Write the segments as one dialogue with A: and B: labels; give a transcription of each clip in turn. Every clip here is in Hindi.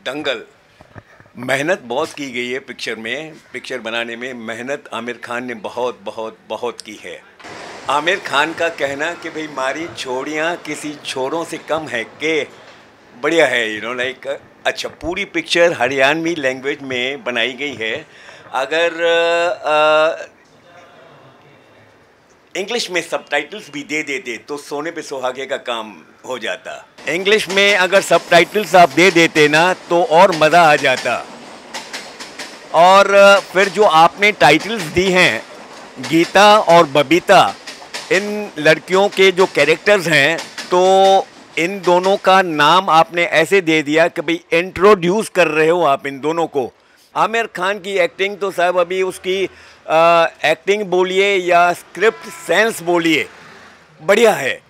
A: दंगल। मेहनत बहुत की गई है पिक्चर में, पिक्चर बनाने में मेहनत आमिर खान ने बहुत बहुत बहुत की है। आमिर खान का कहना कि भाई मारी छोड़ियाँ किसी छोरों से कम है के बढ़िया है, लाइक अच्छा पूरी पिक्चर हरियाणवी लैंग्वेज में बनाई गई है। अगर इंग्लिश में सबटाइटल्स भी दे देते तो सोने पे सुहागे का काम हो जाता। इंग्लिश में अगर सबटाइटल्स आप दे देते ना तो और मज़ा आ जाता। और फिर जो आपने टाइटल्स दी हैं गीता और बबीता, इन लड़कियों के जो कैरेक्टर्स हैं, तो इन दोनों का नाम आपने ऐसे दे दिया कि भाई इंट्रोड्यूस कर रहे हो आप इन दोनों को। आमिर खान की एक्टिंग तो साहब अभी उसकी एक्टिंग बोलिए या स्क्रिप्ट सेंस बोलिए, बढ़िया है।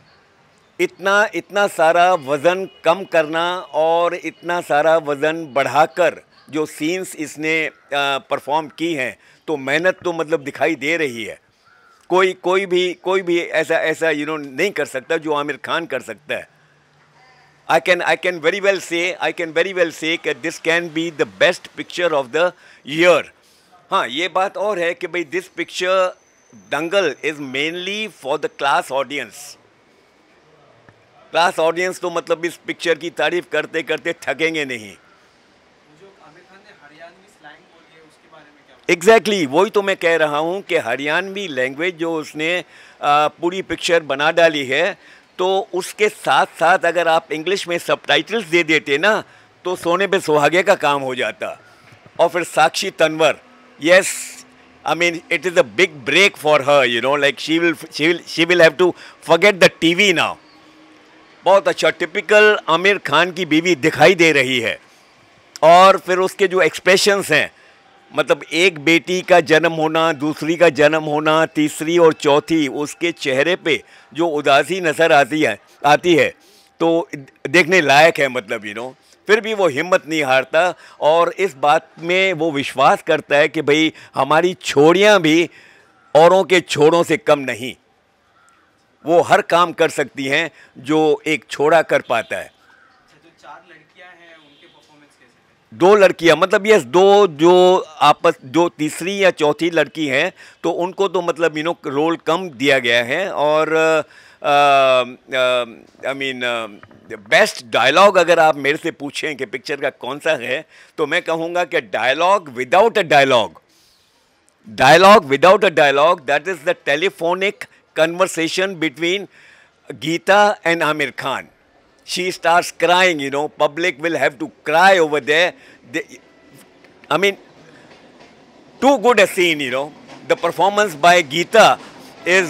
A: इतना सारा वज़न कम करना और इतना सारा वज़न बढ़ाकर जो सीन्स इसने परफॉर्म की हैं, तो मेहनत तो मतलब दिखाई दे रही है। कोई भी ऐसा नहीं कर सकता जो आमिर खान कर सकता है। I can very well say कि this can be the best picture of the year। हाँ, ये बात और है कि भाई this picture Dangal is mainly for the class audience। Class audience तो मतलब इस पिक्चर की तारीफ करते करते थकेंगे नहीं।
B: जो आमिर खान ने हरियाणवी स्लैंग बोली है उसके बारे में क्या?
A: एग्जैक्टली वही तो मैं कह रहा हूँ कि हरियाणवी लैंग्वेज जो उसने पूरी पिक्चर बना डाली है, तो उसके साथ साथ अगर आप इंग्लिश में सबटाइटल्स दे देते ना तो सोने पे सुहागे का काम हो जाता। और फिर Sakshi Tanwar, yes, I mean it is a big break for her, like she will have to forget the TV now। बहुत अच्छा टिपिकल आमिर खान की बीवी दिखाई दे रही है। और फिर उसके जो एक्सप्रेशंस हैं, मतलब एक बेटी का जन्म होना, दूसरी का जन्म होना, तीसरी और चौथी, उसके चेहरे पे जो उदासी नज़र आती है तो देखने लायक है। मतलब फिर भी वो हिम्मत नहीं हारता और इस बात में वो विश्वास करता है कि भाई हमारी छोड़ियाँ भी औरों के छोड़ों से कम नहीं, वो हर काम कर सकती हैं जो एक छोड़ा कर पाता है।
B: जो 4 लड़कियां हैं उनके परफॉर्मेंस कैसे थे?
A: 2 लड़कियां, मतलब यस, जो तीसरी या चौथी लड़की हैं तो उनको तो मतलब रोल कम दिया गया है। और आई मीन बेस्ट डायलॉग अगर आप मेरे से पूछें कि पिक्चर का कौन सा है, तो मैं कहूँगा कि dialogue without a dialogue, that is the telephonic conversation between Geeta and Amir Khan। She starts crying, public will have to cry over there। I mean, too good a scene, The performance by Geeta is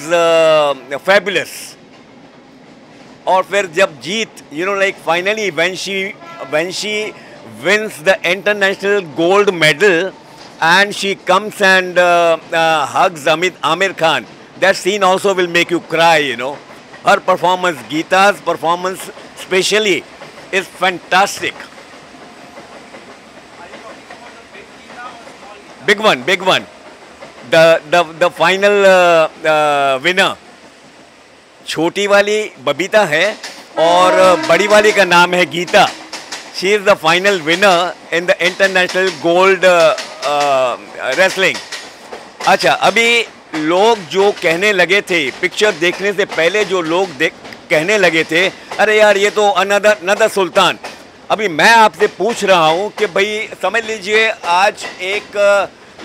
A: fabulous। और फिर जब जीत, like finally when she wins the international gold medal and she comes and hugs Amir Khan, that scene also will make you cry। Her performance, Geeta's performance especially, is fantastic। Big one, the final winner छोटी वाली बबीता है और बड़ी वाली का नाम है Geeta. She is the final winner in the international gold wrestling. अच्छा, अभी लोग जो कहने लगे थे पिक्चर देखने से पहले, जो लोग कहने लगे थे, अरे यार ये तो अनदर सुल्तान। अभी मैं आपसे पूछ रहा हूँ कि भाई समझ लीजिए आज एक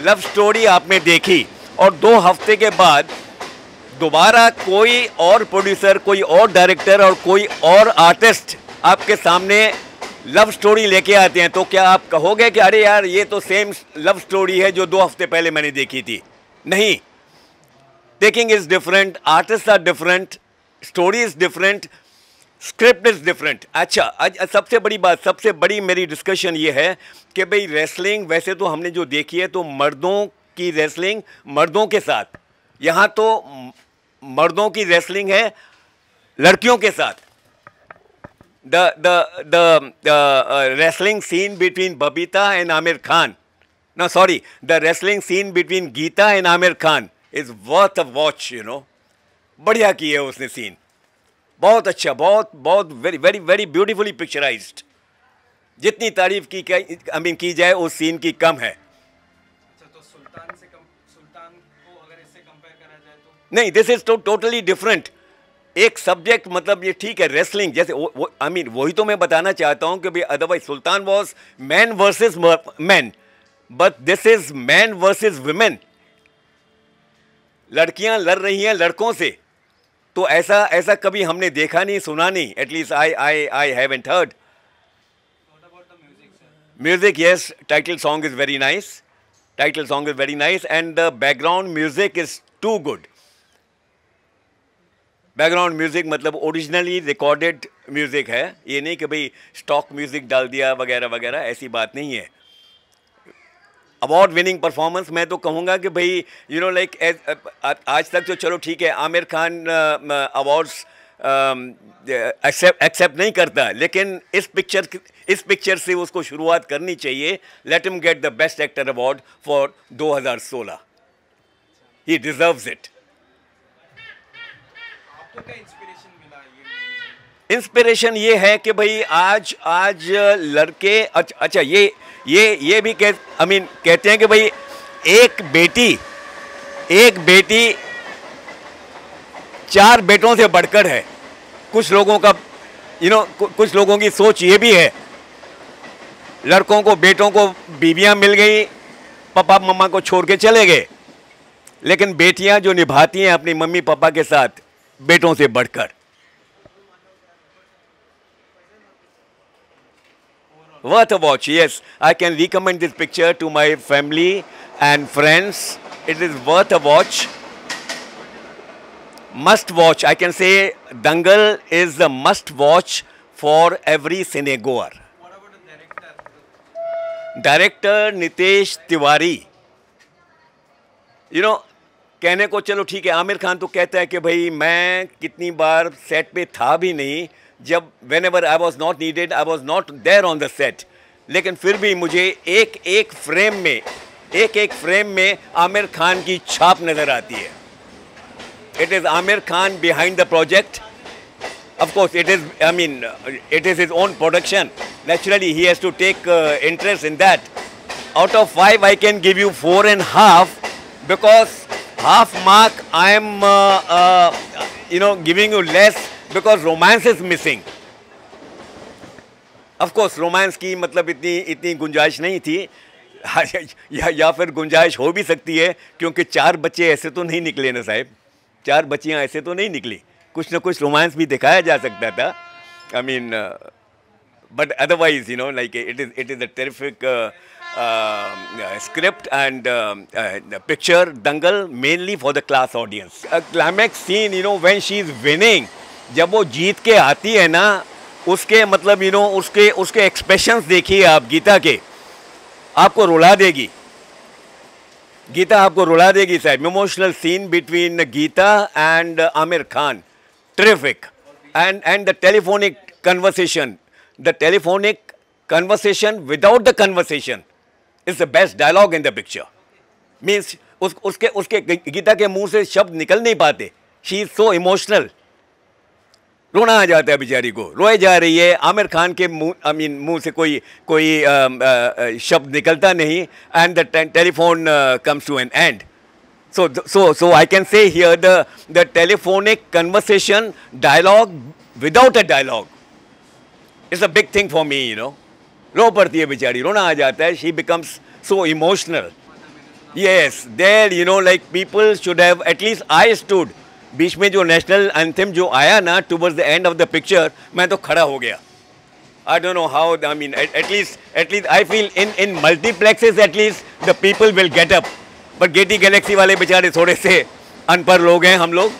A: लव स्टोरी आपने देखी और 2 हफ्ते के बाद दोबारा कोई और प्रोड्यूसर, कोई और डायरेक्टर और कोई और आर्टिस्ट आपके सामने लव स्टोरी लेके आते हैं, तो क्या आप कहोगे कि अरे यार ये तो सेम लव स्टोरी है जो 2 हफ्ते पहले मैंने देखी थी? नहीं, taking is different, artist are different, story is different, script is different. अच्छा, सबसे बड़ी बात, सबसे बड़ी मेरी डिस्कशन ये है कि भाई रेसलिंग वैसे तो हमने जो देखी है तो मर्दों की रेसलिंग मर्दों के साथ, यहाँ तो मर्दों की रेसलिंग है लड़कियों के साथ। the wrestling scene between Babita and Amir Khan, no sorry, the wrestling scene between Geeta and Amir Khan is worth a watch। बढ़िया की है उसने सीन, बहुत अच्छा, बहुत very very very beautifully picturised. जितनी तारीफ की जाए उस सीन की कम है।
B: अच्छा, तो सुल्तान को अगर इससे कंपेयर करा जाए तो
A: नहीं, दिस इज टोटली डिफरेंट। एक सब्जेक्ट मतलब ये ठीक है, रेसलिंग जैसे वही तो मैं बताना चाहता हूं कि भाई otherwise Sultan was man versus man, but this is man versus women. लड़कियां लड़ रही हैं लड़कों से, तो ऐसा कभी हमने देखा नहीं, सुना नहीं, at least I haven't heard.
B: What about the music sir?
A: Music, yes, title song is very nice. Title song is very nice, and the background music is too good. Background music मतलब originally recorded music है, ये नहीं कि भाई stock music डाल दिया वगैरह वगैरह, ऐसी बात नहीं है। अवार्ड विनिंग परफॉर्मेंस मैं तो कहूँगा कि भाई यू नो लाइक आज तक तो चलो ठीक है, आमिर खान अवार्ड्स एक्सेप्ट नहीं करता, लेकिन इस पिक्चर से उसको शुरुआत करनी चाहिए। Let him get the best actor award for 2016। He deserves it.
B: आपको क्या इंस्पिरेशन मिला ये मूवी से?
A: इंस्पिरेशन ये है कि भाई आज लड़के अच्छा ये भी कहते हैं कि भाई एक बेटी 4 बेटों से बढ़कर है। कुछ लोगों का कुछ लोगों की सोच ये भी है, लड़कों को बेटों को बीवियां मिल गई, पापा मम्मा को छोड़ के चले गए, लेकिन बेटियां जो निभाती हैं अपनी मम्मी पापा के साथ बेटों से बढ़कर। Worth a watch, yes. I can recommend this picture to my family and friends. It is worth a watch. Must watch. I can say Dangal is a must watch for every cinegoer.
B: What about the director?
A: Director Nitesh Tiwari. You know, कहने को चलो ठीक है, आमिर खान तो कहता है कि भाई मैं कितनी बार सेट पे था भी नहीं, जब whenever I was not needed, I was not there on the set. लेकिन फिर भी मुझे एक फ्रेम में आमिर खान की छाप नजर आती है। It is Amir Khan behind the project. Of course, it is his own production. Naturally, he has to take interest in that. Out of 5, I can give you 4.5 because half mark I am giving you less because romance is missing. Of course, romance की मतलब इतनी गुंजाइश नहीं थी, या फिर गुंजाइश हो भी सकती है, क्योंकि 4 बच्चे ऐसे तो नहीं निकले ना साहब, 4 बच्चियां ऐसे तो नहीं निकली, कुछ ना कुछ रोमांस भी दिखाया जा सकता था। but otherwise, like it is a terrific script and the picture, Dangal, mainly for the class audience. A climax scene, when she is winning, जब वो जीत के आती है ना, उसके मतलब उसके एक्सप्रेशंस देखिए आप गीता के, आपको रुला देगी गीता, आपको रुला देगी साहब। Emotional scene between Geeta and Aamir Khan, terrific. And the telephonic conversation without the conversation is the best dialogue in the picture. Means उसके गीता के मुंह से शब्द निकल नहीं पाते, she is so emotional. रोना आ जाता है बेचारी को, रोए जा रही है, आमिर खान के मुंह से कोई शब्द निकलता नहीं, and the telephone comes to an end. So I can say here the telephonic conversation, dialogue without a dialogue is a big thing for me, रो पड़ती है बेचारी, रोना आ जाता है, she becomes so emotional. Yes, there like people should have, at least I stood, बीच में जो नेशनल एंथम जो आया ना towards the end of the picture, मैं तो खड़ा हो गया. I don't know how, at least I feel in multiplexes at least the people will get up. But Getty Galaxy वाले बेचारे थोड़े से अनपढ़ लोग हैं हम लोग,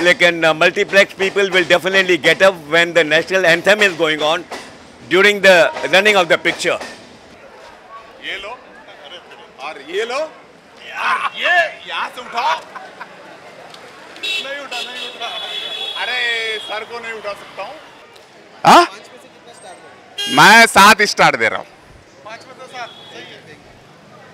A: लेकिन multiplex people will definitely get up when the national anthem is going on during the running of the picture.
C: ये लो, और ये लो, ये यहाँ से उठाओ, नहीं उठा, अरे सर को नहीं उठा सकता हूँ। हाँ? मैं 7 स्टार दे रहा हूँ।